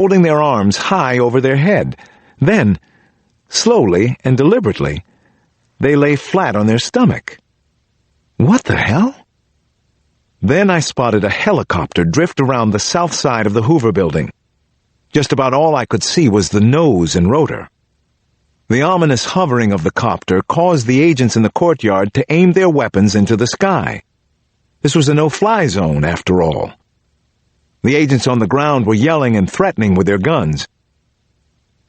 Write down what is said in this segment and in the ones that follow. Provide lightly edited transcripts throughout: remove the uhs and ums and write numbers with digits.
holding their arms high over their head. Then, slowly and deliberately, they lay flat on their stomach. What the hell? Then I spotted a helicopter drift around the south side of the Hoover building. Just about all I could see was the nose and rotor. The ominous hovering of the copter caused the agents in the courtyard to aim their weapons into the sky. This was a no-fly zone, after all. The agents on the ground were yelling and threatening with their guns.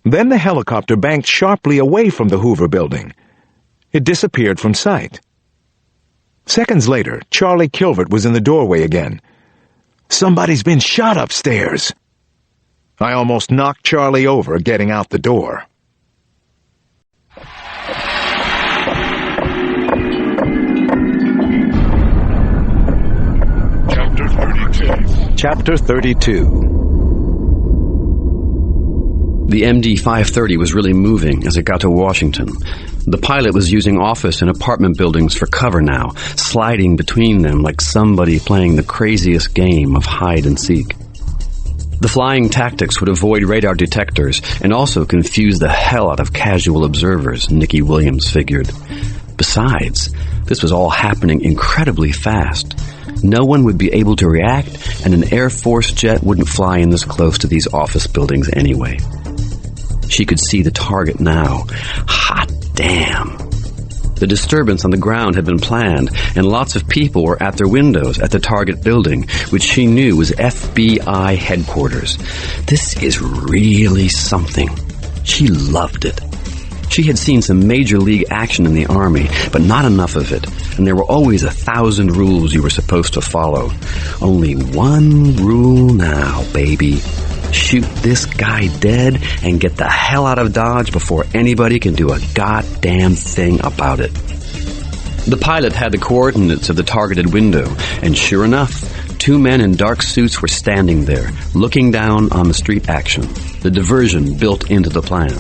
Then the helicopter banked sharply away from the Hoover building. It disappeared from sight. Seconds later, Charlie Kilvert was in the doorway again. "Somebody's been shot upstairs." I almost knocked Charlie over getting out the door. Chapter 32. The MD-530 was really moving as it got to Washington. The pilot was using office and apartment buildings for cover now, sliding between them like somebody playing the craziest game of hide and seek. The flying tactics would avoid radar detectors and also confuse the hell out of casual observers, Nicky Williams figured. Besides, this was all happening incredibly fast. No one would be able to react, and an Air Force jet wouldn't fly in this close to these office buildings anyway. She could see the target now. Hot damn. The disturbance on the ground had been planned, and lots of people were at their windows at the target building, which she knew was FBI headquarters. This is really something. She loved it. She had seen some major league action in the Army, but not enough of it, and there were always 1,000 rules you were supposed to follow. Only one rule now, baby. Shoot this guy dead and get the hell out of Dodge before anybody can do a goddamn thing about it. The pilot had the coordinates of the targeted window, and sure enough, 2 men in dark suits were standing there, looking down on the street action, the diversion built into the plan.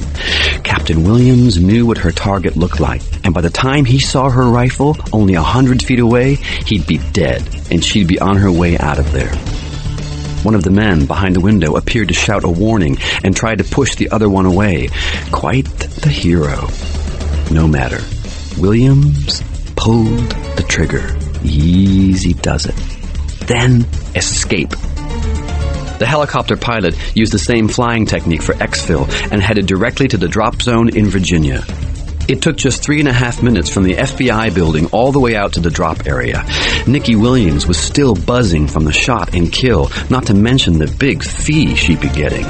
Captain Williams knew what her target looked like, and by the time he saw her rifle only 100 feet away, he'd be dead, and she'd be on her way out of there. One of the men behind the window appeared to shout a warning and tried to push the other one away. Quite the hero. No matter. Williams pulled the trigger. Easy does it. Then escape. The helicopter pilot used the same flying technique for exfil and headed directly to the drop zone in Virginia. It took just 3.5 minutes from the FBI building all the way out to the drop area. Nicky Williams was still buzzing from the shot and kill, not to mention the big fee she'd be getting.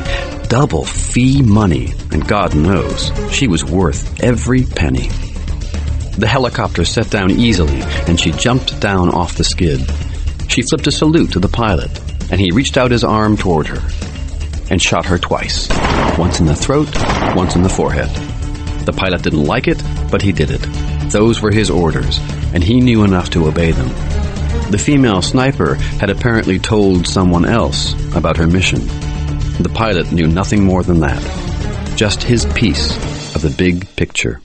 Double fee money, and God knows, she was worth every penny. The helicopter set down easily, and she jumped down off the skid. She flipped a salute to the pilot, and he reached out his arm toward her and shot her twice. Once in the throat, once in the forehead. The pilot didn't like it, but he did it. Those were his orders, and he knew enough to obey them. The female sniper had apparently told someone else about her mission. The pilot knew nothing more than that. Just his piece of the big picture.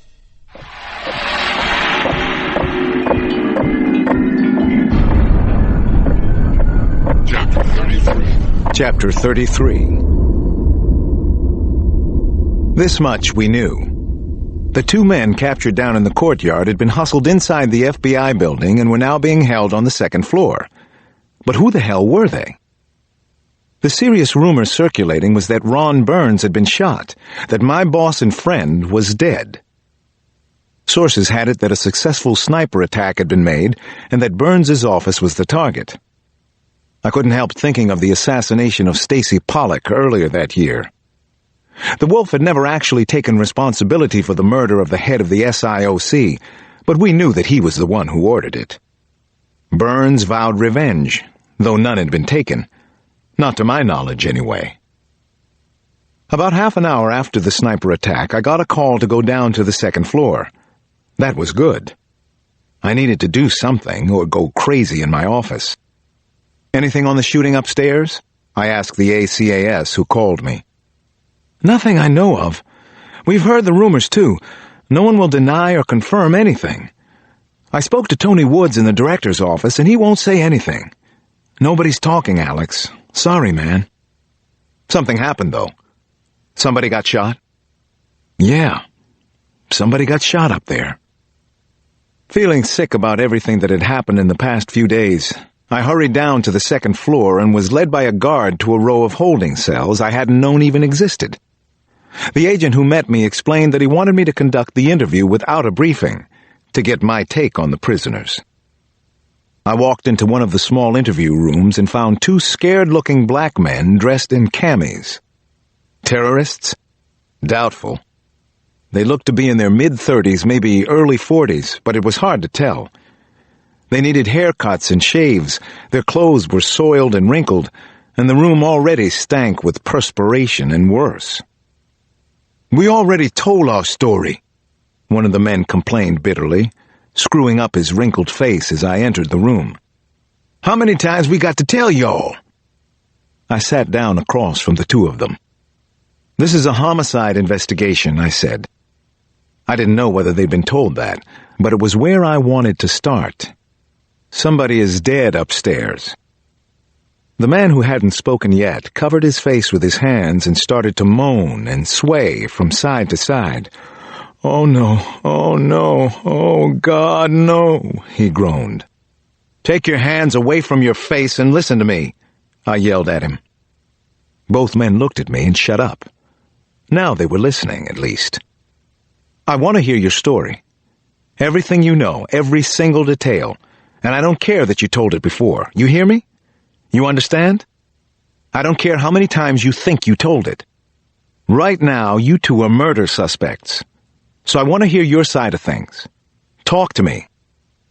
Chapter 33. This much we knew. The 2 men captured down in the courtyard had been hustled inside the FBI building and were now being held on the 2nd floor. But who the hell were they? The serious rumor circulating was that Ron Burns had been shot, that my boss and friend was dead. Sources had it that a successful sniper attack had been made and that Burns's office was the target. I couldn't help thinking of the assassination of Stacy Pollock earlier that year. The Wolf had never actually taken responsibility for the murder of the head of the SIOC, but we knew that he was the one who ordered it. Burns vowed revenge, though none had been taken. Not to my knowledge, anyway. About half an hour after the sniper attack, I got a call to go down to the 2nd floor. That was good. I needed to do something or go crazy in my office. "Anything on the shooting upstairs?" I asked the ACAS who called me. "Nothing I know of. We've heard the rumors, too. No one will deny or confirm anything. I spoke to Tony Woods in the director's office, and he won't say anything. Nobody's talking, Alex. Sorry, man." Something happened, though. Somebody got shot? Yeah, somebody got shot up there. Feeling sick about everything that had happened in the past few days, I hurried down to the second floor and was led by a guard to a row of holding cells I hadn't known even existed. The agent who met me explained that he wanted me to conduct the interview without a briefing, to get my take on the prisoners. I walked into one of the small interview rooms and found two scared-looking black men dressed in camis. Terrorists? Doubtful. They looked to be in their mid-30s, maybe early 40s, but it was hard to tell. They needed haircuts and shaves, their clothes were soiled and wrinkled, and the room already stank with perspiration and worse. "We already told our story," one of the men complained bitterly, screwing up his wrinkled face as I entered the room. "How many times we got to tell y'all?" I sat down across from the two of them. "This is a homicide investigation," I said. I didn't know whether they'd been told that, but it was where I wanted to start. Somebody is dead upstairs. The man who hadn't spoken yet covered his face with his hands and started to moan and sway from side to side. "Oh no, oh God, no," he groaned. "Take your hands away from your face and listen to me," I yelled at him. Both men looked at me and shut up. Now they were listening, at least. "I want to hear your story. Everything you know, every single detail. And I don't care that you told it before. You hear me? You understand? I don't care how many times you think you told it. Right now, you two are murder suspects. So I want to hear your side of things. Talk to me.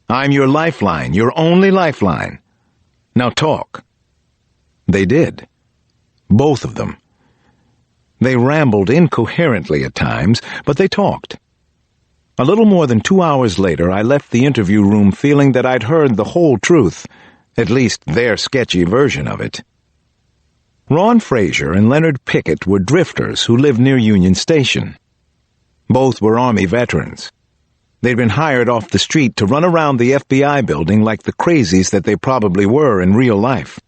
I'm your lifeline, your only lifeline. Now talk." They did. Both of them. They rambled incoherently at times, but they talked. A little more than 2 hours later, I left the interview room feeling that I'd heard the whole truth, at least their sketchy version of it. Ron Frazier and Leonard Pickett were drifters who lived near Union Station. Both were Army veterans. They'd been hired off the street to run around the FBI building like the crazies that they probably were in real life.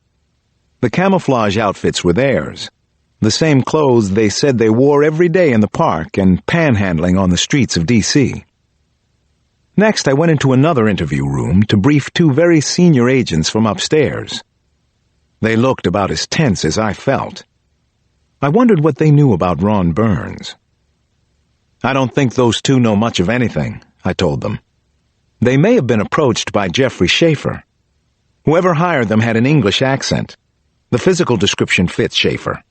The camouflage outfits were theirs, the same clothes they said they wore every day in the park and panhandling on the streets of D.C. Next, I went into another interview room to brief two very senior agents from upstairs. They looked about as tense as I felt. I wondered what they knew about Ron Burns. "I don't think those two know much of anything," I told them. "They may have been approached by Jeffrey Schaefer. Whoever hired them had an English accent. The physical description fits Schaefer.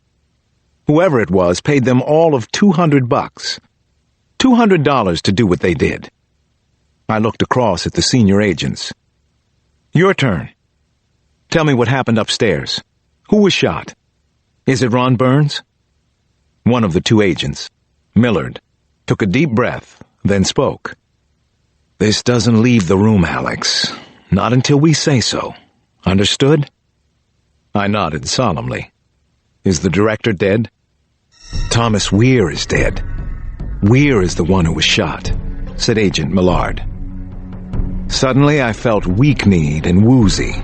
Whoever it was paid them all of $200. $200 to do what they did." I looked across at the senior agents. "Your turn. Tell me what happened upstairs. Who was shot? Is it Ron Burns?" One of the two agents, Millard, took a deep breath, then spoke. "This doesn't leave the room, Alex. Not until we say so. Understood?" I nodded solemnly. "Is the director dead?" "Thomas Weir is dead. Weir is the one who was shot," said Agent Millard. Suddenly I felt weak-kneed and woozy.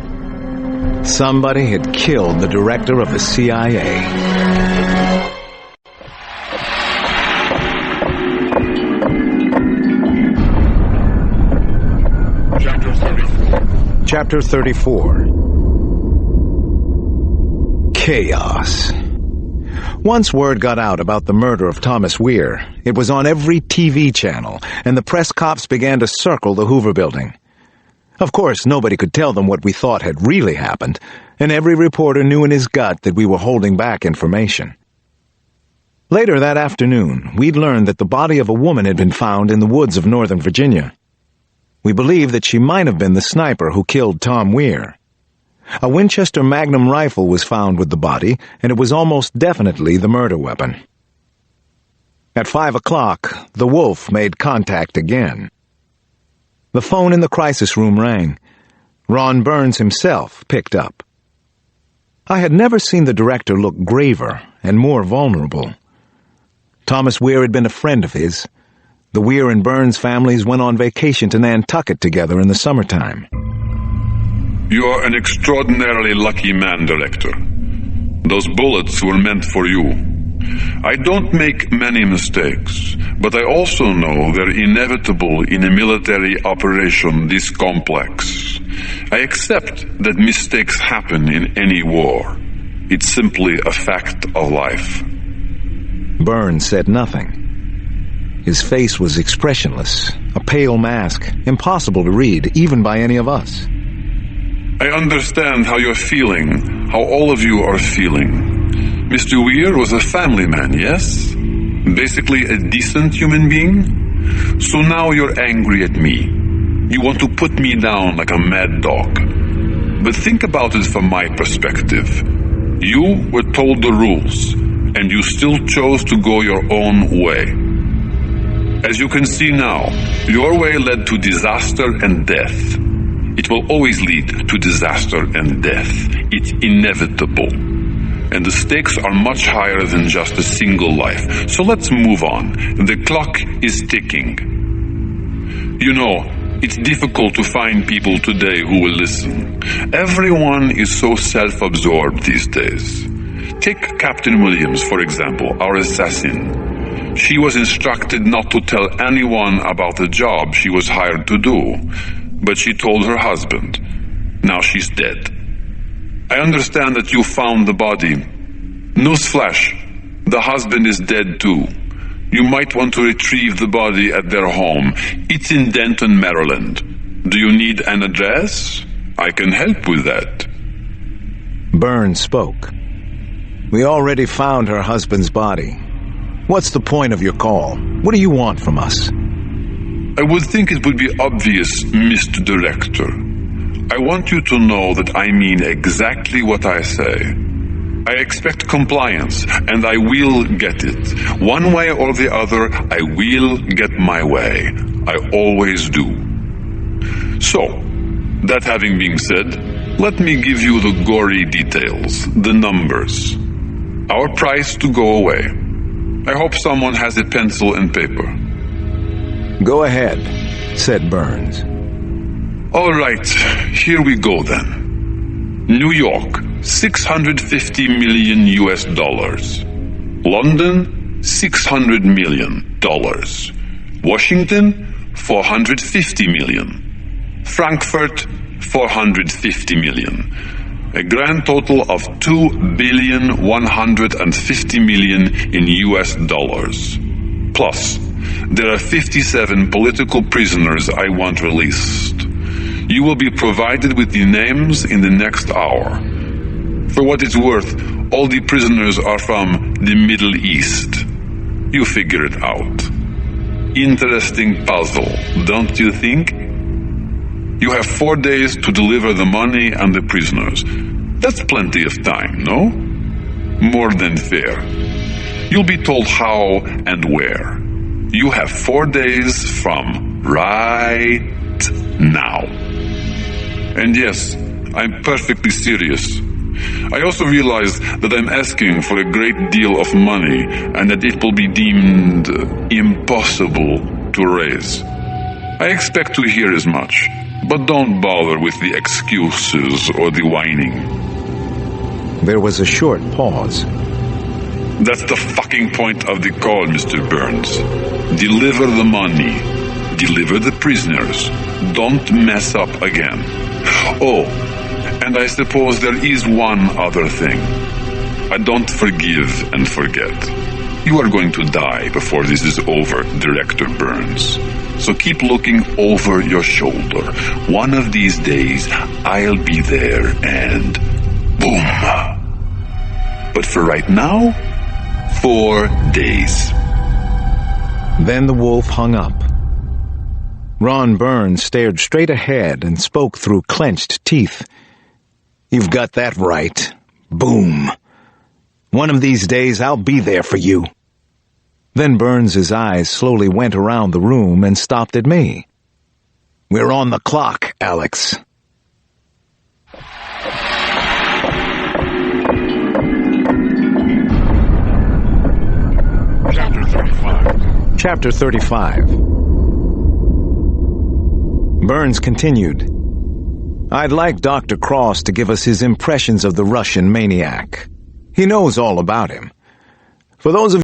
Somebody had killed the director of the CIA. Chapter 34. Chaos. Once word got out about the murder of Thomas Weir, it was on every TV channel, and the press cops began to circle the Hoover building. Of course, nobody could tell them what we thought had really happened, and every reporter knew in his gut that we were holding back information. Later that afternoon, we'd learned that the body of a woman had been found in the woods of Northern Virginia. We believed that she might have been the sniper who killed Tom Weir. A Winchester Magnum rifle was found with the body, and it was almost definitely the murder weapon. At 5 o'clock, the wolf made contact again. The phone in the crisis room rang. Ron Burns himself picked up. I had never seen the director look graver and more vulnerable. Thomas Weir had been a friend of his. The Weir and Burns families went on vacation to Nantucket together in the summertime. "You are an extraordinarily lucky man, Director. Those bullets were meant for you. I don't make many mistakes, but I also know they're inevitable in a military operation this complex. I accept that mistakes happen in any war. It's simply a fact of life. Burns said nothing. His face was expressionless, a pale mask, impossible to read, even by any of us. I understand how you're feeling, how all of you are feeling. Mr. Weir was a family man, yes? Basically a decent human being? So now you're angry at me. You want to put me down like a mad dog. But think about it from my perspective. You were told the rules, and you still chose to go your own way. As you can see now, your way led to disaster and death. It will always lead to disaster and death. It's inevitable. And the stakes are much higher than just a single life. So let's move on. The clock is ticking. You know, it's difficult to find people today who will listen. Everyone is so self-absorbed these days. Take Captain Williams, for example, our assassin. She was instructed not to tell anyone about the job she was hired to do, but she told her husband. Now she's dead. I understand that you found the body. Newsflash, the husband is dead too. You might want to retrieve the body at their home. It's in Denton, Maryland. Do you need an address? I can help with that. Burns spoke. We already found her husband's body. What's the point of your call? What do you want from us? I would think it would be obvious, Mr. Director. I want you to know that I mean exactly what I say. I expect compliance, and I will get it. One way or the other, I will get my way. I always do. So, that having been said, let me give you the gory details, the numbers. Our price to go away. I hope someone has a pencil and paper. Go ahead, said Burns. All right, here we go then. New York, $650 million US. London, $600 million. Washington, $450 million. Frankfurt, $450 million. A grand total of $2,150 million in US dollars. Plus, there are 57 political prisoners I want released. You will be provided with the names in the next hour. For what it's worth, all the prisoners are from the Middle East. You figure it out. Interesting puzzle, don't you think? You have 4 days to deliver the money and the prisoners. That's plenty of time, no? More than fair. You'll be told how and where. You have 4 days from right now. And yes, I'm perfectly serious. I also realize that I'm asking for a great deal of money and that it will be deemed impossible to raise. I expect to hear as much, but don't bother with the excuses or the whining. There was a short pause. That's the fucking point of the call, Mr. Burns. Deliver the money. Deliver the prisoners. Don't mess up again. Oh, and I suppose there is one other thing. I don't forgive and forget. You are going to die before this is over, Director Burns. So keep looking over your shoulder. One of these days, I'll be there and boom. But for right now, 4 days. Then the wolf hung up. Ron Burns stared straight ahead and spoke through clenched teeth. You've got that right. Boom. One of these days, I'll be there for you. Then Burns's eyes slowly went around the room and stopped at me. We're on the clock, Alex. Chapter 35. Burns continued. I'd like Dr. Cross to give us his impressions of the Russian maniac. He knows all about him. For those of